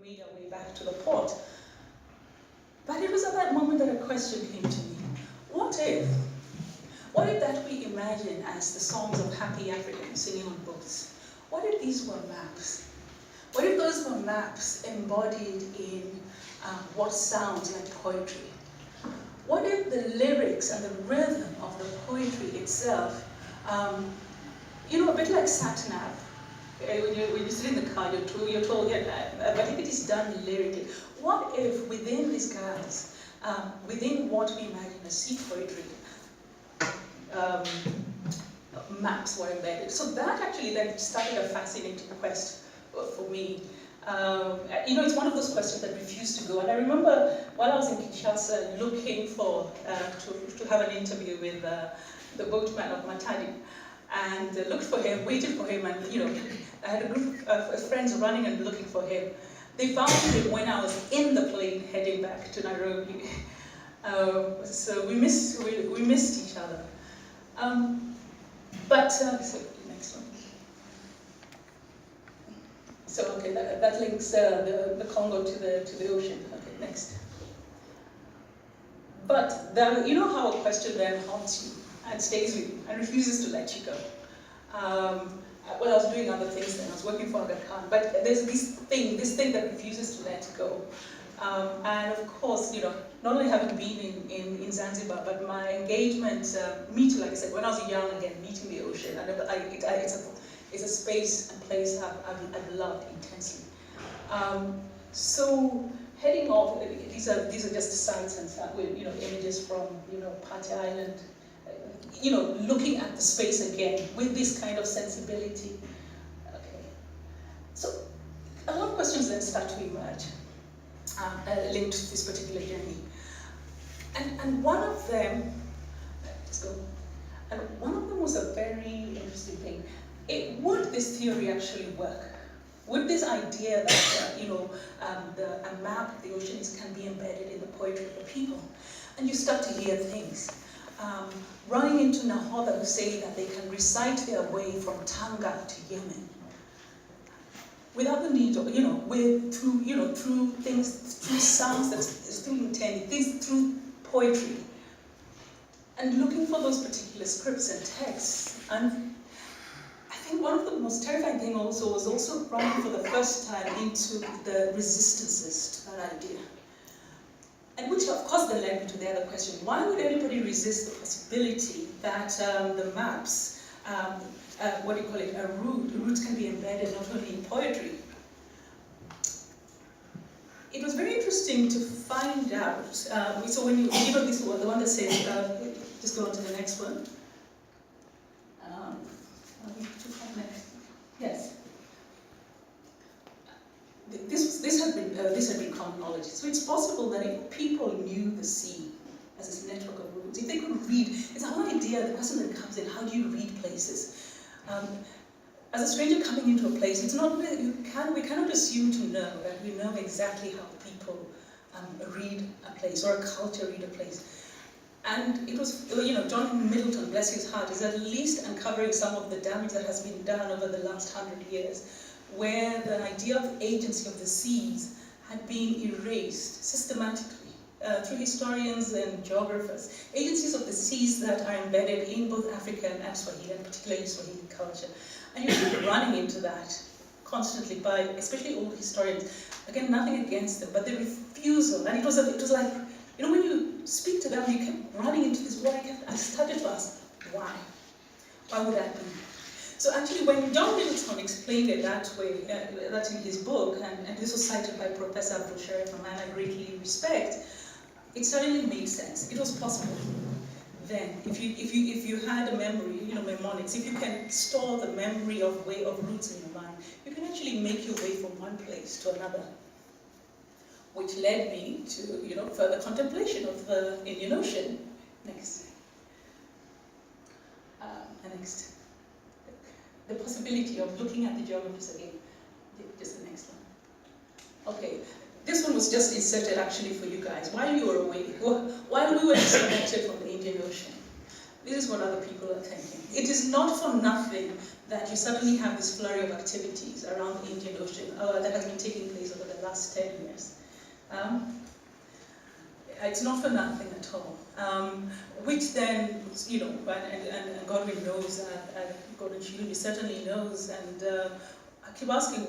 made our way back to the port. But it was at that moment that a question came to me. What if that we imagine as the songs of happy Africans singing on boats? What if these were maps? What if those were maps embodied in what sounds like poetry? What if the lyrics and the rhythm of the poetry itself, a bit like sat-nav, when you sit in the car, you're told, but if it is done lyrically, what if within these guys, within what we imagine as sea poetry, maps were embedded? So that actually then started a fascinating quest for me. It's one of those questions that refused to go. And I remember while I was in Kinshasa looking for, to have an interview with the boatman of Matadi, and looked for him, waited for him, and I had a group of friends running and looking for him. They found him when I was in the plane heading back to Nairobi. So we missed each other. So next one. So okay, that links the Congo to the ocean. Okay, next. But how a question then haunts you and stays with you and refuses to let you go. I was doing other things then. I was working for Aga Khan, but there's this thing that refuses to let go. And of course, not only having been in Zanzibar, but my engagement, like I said, when I was young again, meeting the ocean, and it's a space and place I've loved intensely. So heading off, these are just sights and images from Pate Island. Looking at the space again with this kind of sensibility. Okay, so a lot of questions then start to emerge linked to this particular journey, and one of them, and one of them was a very interesting thing. Would this theory actually work? Would this idea that a map of the oceans can be embedded in the poetry of the people? And you start to hear things. Running into Nahoda who say that they can recite their way from Tanga to Yemen without the need of, through things, through sounds that's through intended, things through poetry, and looking for those particular scripts and texts. And I think one of the most terrifying things also was also running for the first time into the resistances to that idea. And which, of course, then led me to the other question. Why would anybody resist the possibility that the maps, a root can be embedded not only in poetry? It was very interesting to find out. So when you give this one, the one that says, just go on to the next one. Yes. This had been common knowledge. So it's possible that if people knew the sea as this network of roots, if they could read, it's a whole idea, the person that comes in, how do you read places? As a stranger coming into a place, it's not we cannot assume to know that we know exactly how people read a place or a culture read a place. And it was, John Middleton, bless his heart, is at least uncovering some of the damage that has been done over the last 100 years. Where the idea of agency of the seas had been erased systematically through historians and geographers. Agencies of the seas that are embedded in both African and Swahili, and particularly Swahili culture. And you keep running into that constantly by, especially old historians. Again, nothing against them, but the refusal. And it was like, when you speak to them, you kept running into this wall. I started to ask, why? Why would that be? So actually, when John Middleton explained it that way, that's in his book, and this was cited by Professor Abdul Sharif, a man I greatly respect, it certainly made sense. It was possible then, if you had a memory, mnemonics, if you can store the memory of roots in your mind, you can actually make your way from one place to another, which led me to further contemplation of the Indian Ocean. Next. Next. The possibility of looking at the geographies again. Just the next one. Okay, this one was just inserted actually for you guys. While you were away, while we were disconnected from the Indian Ocean, this is what other people are thinking. It is not for nothing that you suddenly have this flurry of activities around the Indian Ocean that has been taking place over the last 10 years. It's not for nothing at all. Which then, you know, and Godwin knows, Gordon Shilumi certainly knows, and I keep asking,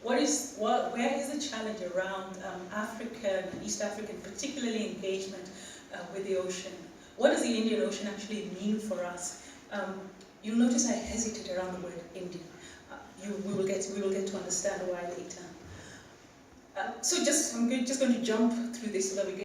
where is the challenge around African, East African, particularly engagement with the ocean? What does the Indian Ocean actually mean for us? You'll notice I hesitate around the word Indian. We will get to understand why later. So I'm just going to jump through this so that we get